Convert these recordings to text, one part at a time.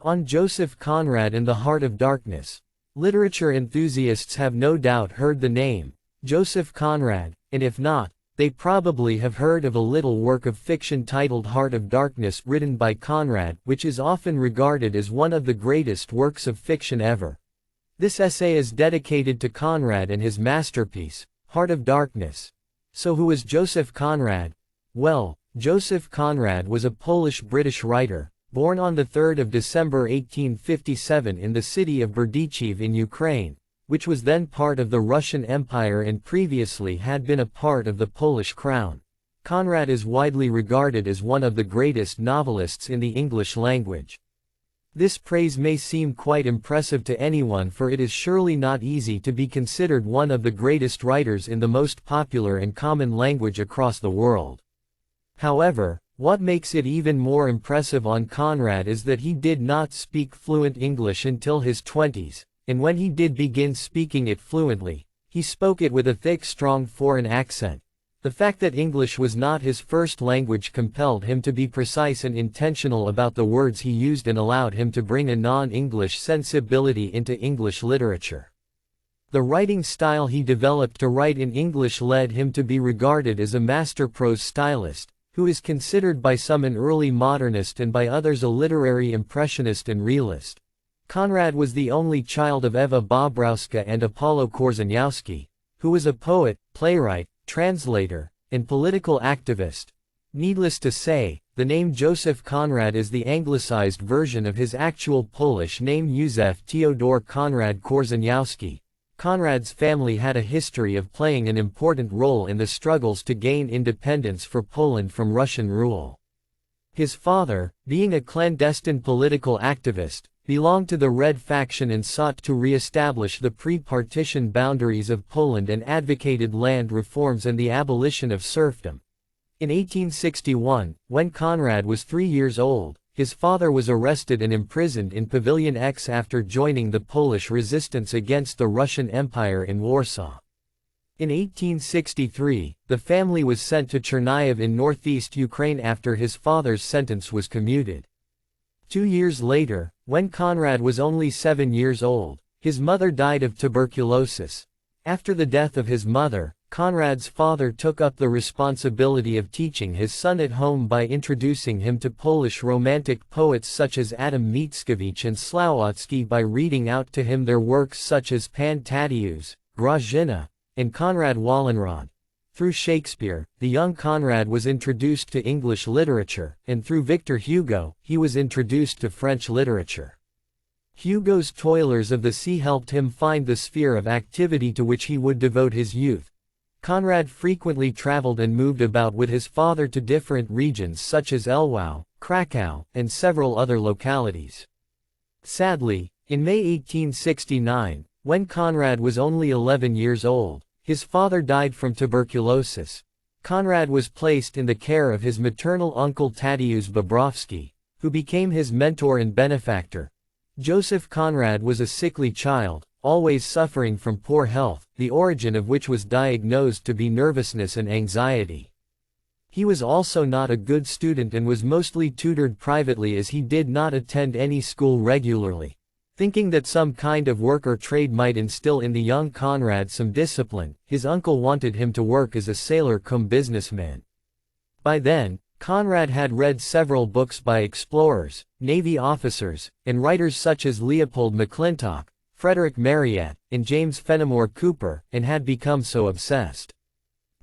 On Joseph Conrad and the Heart of Darkness. Literature enthusiasts have no doubt heard the name, Joseph Conrad, and if not, they probably have heard of a little work of fiction titled Heart of Darkness written by Conrad, which is often regarded as one of the greatest works of fiction ever. This essay is dedicated to Conrad and his masterpiece, Heart of Darkness. So who was Joseph Conrad? Well, Joseph Conrad was a Polish-British writer, born on 3 December 1857 in the city of Berdychev in Ukraine, which was then part of the Russian Empire and previously had been a part of the Polish crown. Conrad is widely regarded as one of the greatest novelists in the English language. This praise may seem quite impressive to anyone, for it is surely not easy to be considered one of the greatest writers in the most popular and common language across the world. However, what makes it even more impressive on Conrad is that he did not speak fluent English until his 20s, and when he did begin speaking it fluently, he spoke it with a thick, strong foreign accent. The fact that English was not his first language compelled him to be precise and intentional about the words he used and allowed him to bring a non-English sensibility into English literature. The writing style he developed to write in English led him to be regarded as a master prose stylist, who is considered by some an early modernist and by others a literary impressionist and realist. Conrad was the only child of Eva Bobrowska and Apollo Korzeniowski, who was a poet, playwright, translator, and political activist. Needless to say, the name Joseph Conrad is the anglicized version of his actual Polish name Józef Teodor Konrad Korzeniowski. Conrad's family had a history of playing an important role in the struggles to gain independence for Poland from Russian rule. His father, being a clandestine political activist, belonged to the Red faction and sought to re-establish the pre-partition boundaries of Poland and advocated land reforms and the abolition of serfdom. In 1861, when Conrad was 3 years old, his father was arrested and imprisoned in Pavilion X after joining the Polish resistance against the Russian Empire in Warsaw. In 1863, the family was sent to Chernihiv in northeast Ukraine after his father's sentence was commuted. 2 years later, when Conrad was only 7 years old, his mother died of tuberculosis. After the death of his mother, Conrad's father took up the responsibility of teaching his son at home by introducing him to Polish Romantic poets such as Adam Mickiewicz and Słowacki by reading out to him their works such as Pan Tadeusz, Grażyna, and Konrad Wallenrod. Through Shakespeare, the young Conrad was introduced to English literature, and through Victor Hugo, he was introduced to French literature. Hugo's Toilers of the Sea helped him find the sphere of activity to which he would devote his youth. Conrad frequently traveled and moved about with his father to different regions such as Lwów, Kraków, and several other localities. Sadly, in May 1869, when Conrad was only 11 years old, his father died from tuberculosis. Conrad was placed in the care of his maternal uncle Tadeusz Bobrowski, who became his mentor and benefactor. Joseph Conrad was a sickly child, always suffering from poor health, the origin of which was diagnosed to be nervousness and anxiety. He was also not a good student and was mostly tutored privately as he did not attend any school regularly. Thinking that some kind of work or trade might instill in the young Conrad some discipline, his uncle wanted him to work as a sailor-cum-businessman. By then, Conrad had read several books by explorers, Navy officers, and writers such as Leopold McClintock, Frederick Marryat, and James Fenimore Cooper, and had become so obsessed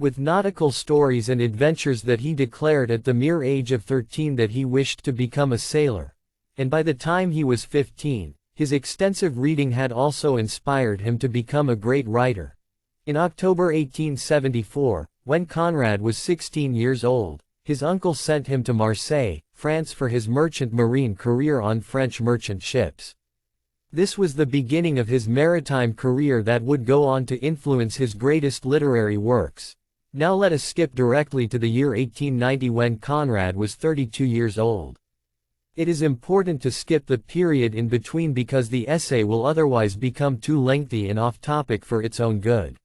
with nautical stories and adventures that he declared at the mere age of 13 that he wished to become a sailor. And by the time he was 15, his extensive reading had also inspired him to become a great writer. In October 1874, when Conrad was 16 years old, his uncle sent him to Marseille, France for his merchant marine career on French merchant ships. This was the beginning of his maritime career that would go on to influence his greatest literary works. Now let us skip directly to the year 1890 when Conrad was 32 years old. It is important to skip the period in between because the essay will otherwise become too lengthy and off-topic for its own good.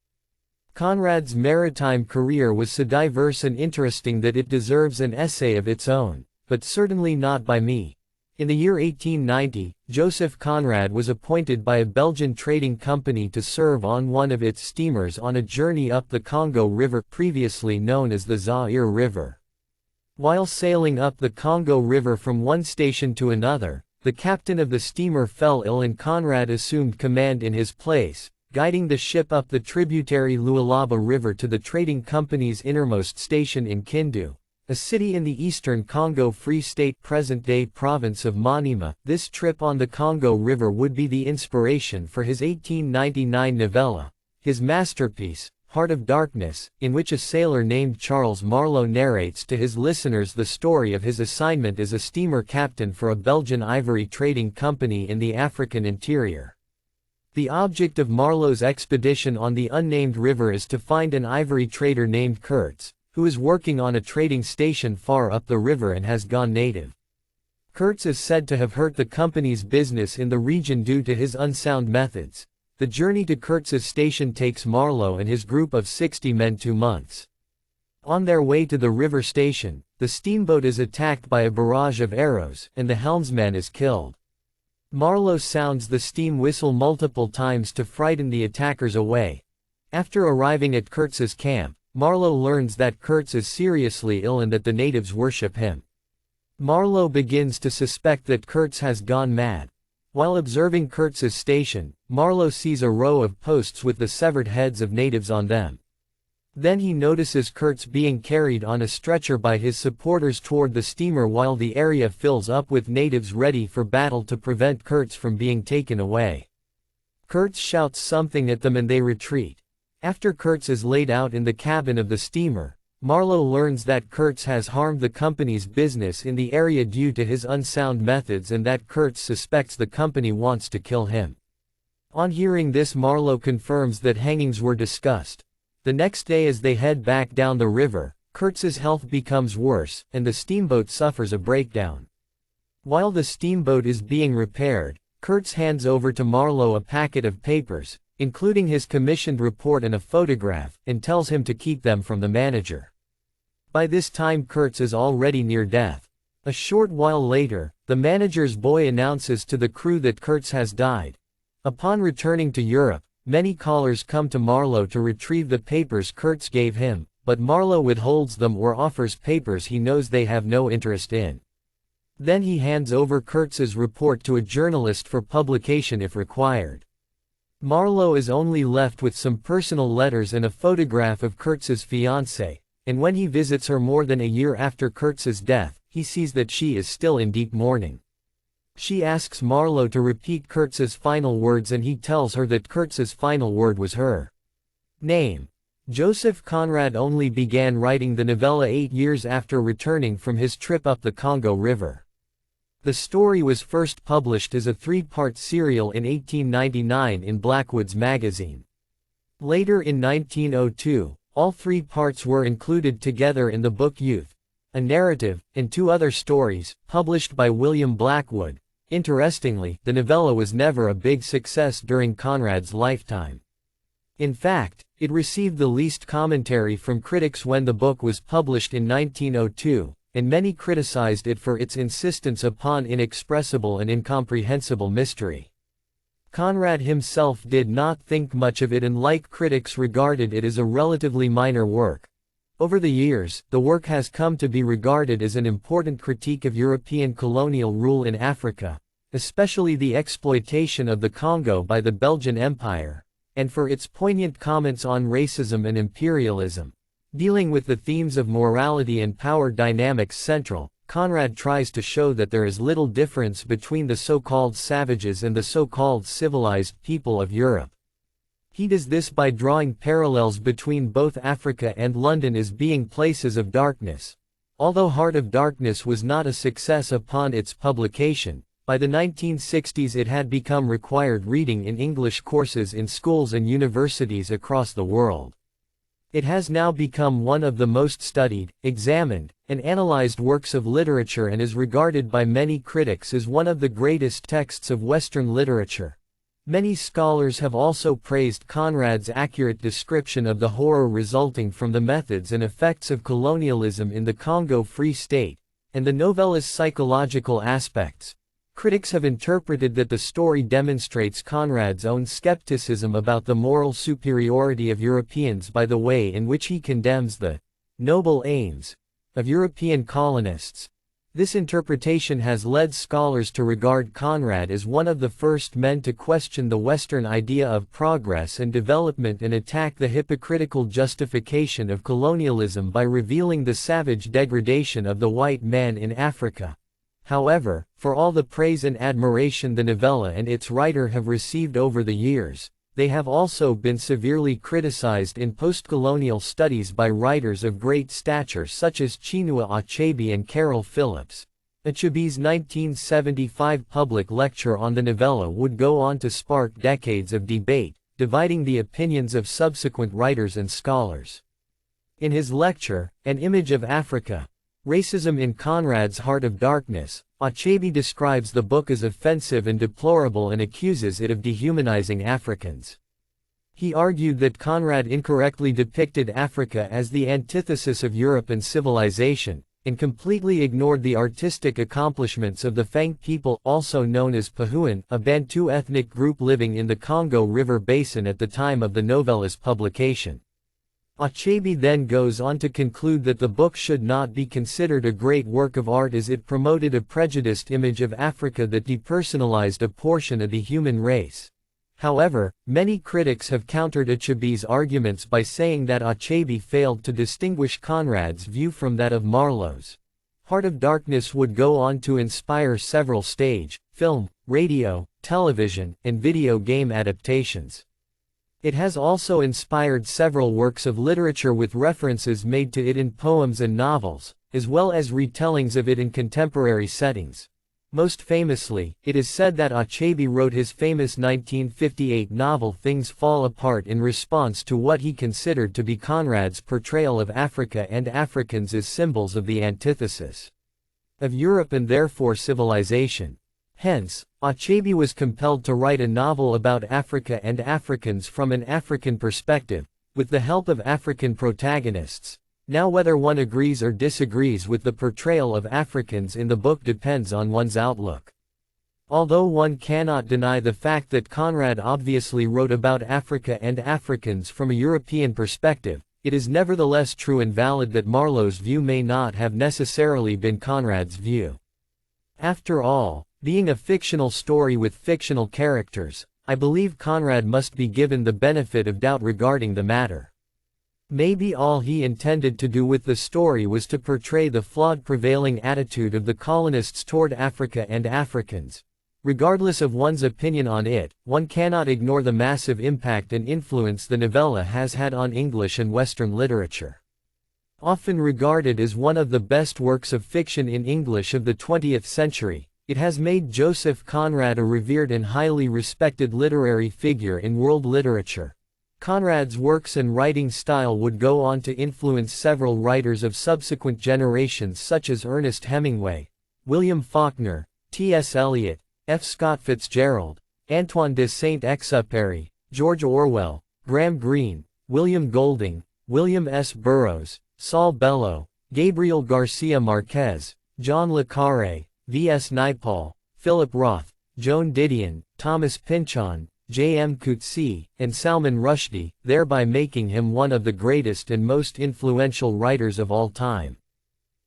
Conrad's maritime career was so diverse and interesting that it deserves an essay of its own, but certainly not by me. In the year 1890, Joseph Conrad was appointed by a Belgian trading company to serve on one of its steamers on a journey up the Congo River, previously known as the Zaire River. While sailing up the Congo River from one station to another, the captain of the steamer fell ill and Conrad assumed command in his place, guiding the ship up the tributary Lualaba River to the trading company's innermost station in Kindu, a city in the eastern Congo Free State, present-day province of Maniema. This trip on the Congo River would be the inspiration for his 1899 novella, his masterpiece, Heart of Darkness, in which a sailor named Charles Marlowe narrates to his listeners the story of his assignment as a steamer captain for a Belgian ivory trading company in the African interior. The object of Marlowe's expedition on the unnamed river is to find an ivory trader named Kurtz, who is working on a trading station far up the river and has gone native. Kurtz is said to have hurt the company's business in the region due to his unsound methods. The journey to Kurtz's station takes Marlowe and his group of 60 men 2 months. On their way to the river station, the steamboat is attacked by a barrage of arrows, and the helmsman is killed. Marlowe sounds the steam whistle multiple times to frighten the attackers away. After arriving at Kurtz's camp, Marlowe learns that Kurtz is seriously ill and that the natives worship him. Marlowe begins to suspect that Kurtz has gone mad. While observing Kurtz's station, Marlowe sees a row of posts with the severed heads of natives on them. Then he notices Kurtz being carried on a stretcher by his supporters toward the steamer while the area fills up with natives ready for battle to prevent Kurtz from being taken away. Kurtz shouts something at them and they retreat. After Kurtz is laid out in the cabin of the steamer, Marlowe learns that Kurtz has harmed the company's business in the area due to his unsound methods and that Kurtz suspects the company wants to kill him. On hearing this, Marlowe confirms that hangings were discussed. The next day, as they head back down the river, Kurtz's health becomes worse, and the steamboat suffers a breakdown. While the steamboat is being repaired, Kurtz hands over to Marlowe a packet of papers, including his commissioned report and a photograph, and tells him to keep them from the manager. By this time Kurtz is already near death. A short while later, the manager's boy announces to the crew that Kurtz has died. Upon returning to Europe, many callers come to Marlowe to retrieve the papers Kurtz gave him, but Marlowe withholds them or offers papers he knows they have no interest in. Then he hands over Kurtz's report to a journalist for publication if required. Marlowe is only left with some personal letters and a photograph of Kurtz's fiancée, and when he visits her more than a year after Kurtz's death, he sees that she is still in deep mourning. She asks Marlowe to repeat Kurtz's final words and he tells her that Kurtz's final word was her name. Joseph Conrad only began writing the novella 8 years after returning from his trip up the Congo River. The story was first published as a 3-part serial in 1899 in Blackwood's magazine. Later in 1902, all 3 parts were included together in the book Youth, a narrative, and 2 other stories, published by William Blackwood. Interestingly, the novella was never a big success during Conrad's lifetime. In fact, it received the least commentary from critics when the book was published in 1902. And many criticized it for its insistence upon inexpressible and incomprehensible mystery. Conrad himself did not think much of it and like critics regarded it as a relatively minor work. Over the years, the work has come to be regarded as an important critique of European colonial rule in Africa, especially the exploitation of the Congo by the Belgian Empire, and for its poignant comments on racism and imperialism. Dealing with the themes of morality and power dynamics central, Conrad tries to show that there is little difference between the so-called savages and the so-called civilized people of Europe. He does this by drawing parallels between both Africa and London as being places of darkness. Although Heart of Darkness was not a success upon its publication, by the 1960s it had become required reading in English courses in schools and universities across the world. It has now become one of the most studied, examined, and analyzed works of literature and is regarded by many critics as one of the greatest texts of Western literature. Many scholars have also praised Conrad's accurate description of the horror resulting from the methods and effects of colonialism in the Congo Free State, and the novella's psychological aspects, Critics have interpreted that the story demonstrates Conrad's own skepticism about the moral superiority of Europeans by the way in which he condemns the noble aims of European colonists. This interpretation has led scholars to regard Conrad as one of the first men to question the Western idea of progress and development and attack the hypocritical justification of colonialism by revealing the savage degradation of the white man in Africa. However, for all the praise and admiration the novella and its writer have received over the years, they have also been severely criticized in post-colonial studies by writers of great stature such as Chinua Achebe and Carol Phillips. Achebe's 1975 public lecture on the novella would go on to spark decades of debate, dividing the opinions of subsequent writers and scholars. In his lecture, An Image of Africa, Racism in Conrad's Heart of Darkness, Achebe describes the book as offensive and deplorable and accuses it of dehumanizing Africans. He argued that Conrad incorrectly depicted Africa as the antithesis of Europe and civilization, and completely ignored the artistic accomplishments of the Fang people, also known as Pahuan, a Bantu ethnic group living in the Congo River Basin at the time of the novella's publication. Achebe then goes on to conclude that the book should not be considered a great work of art as it promoted a prejudiced image of Africa that depersonalized a portion of the human race. However, many critics have countered Achebe's arguments by saying that Achebe failed to distinguish Conrad's view from that of Marlowe's. Heart of Darkness would go on to inspire several stage, film, radio, television, and video game adaptations. It has also inspired several works of literature with references made to it in poems and novels, as well as retellings of it in contemporary settings. Most famously, it is said that Achebe wrote his famous 1958 novel Things Fall Apart in response to what he considered to be Conrad's portrayal of Africa and Africans as symbols of the antithesis of Europe and therefore civilization. Hence, Achebe was compelled to write a novel about Africa and Africans from an African perspective, with the help of African protagonists. Now whether one agrees or disagrees with the portrayal of Africans in the book depends on one's outlook. Although one cannot deny the fact that Conrad obviously wrote about Africa and Africans from a European perspective, it is nevertheless true and valid that Marlowe's view may not have necessarily been Conrad's view. After all, being a fictional story with fictional characters, I believe Conrad must be given the benefit of doubt regarding the matter. Maybe all he intended to do with the story was to portray the flawed prevailing attitude of the colonists toward Africa and Africans. Regardless of one's opinion on it, one cannot ignore the massive impact and influence the novella has had on English and Western literature. Often regarded as one of the best works of fiction in English of the 20th century, it has made Joseph Conrad a revered and highly respected literary figure in world literature. Conrad's works and writing style would go on to influence several writers of subsequent generations such as Ernest Hemingway, William Faulkner, T.S. Eliot, F. Scott Fitzgerald, Antoine de Saint-Exupéry, George Orwell, Graham Greene, William Golding, William S. Burroughs, Saul Bellow, Gabriel Garcia Marquez, John le Carré, V.S. Naipaul, Philip Roth, Joan Didion, Thomas Pynchon, J.M. Coetzee, and Salman Rushdie, thereby making him one of the greatest and most influential writers of all time.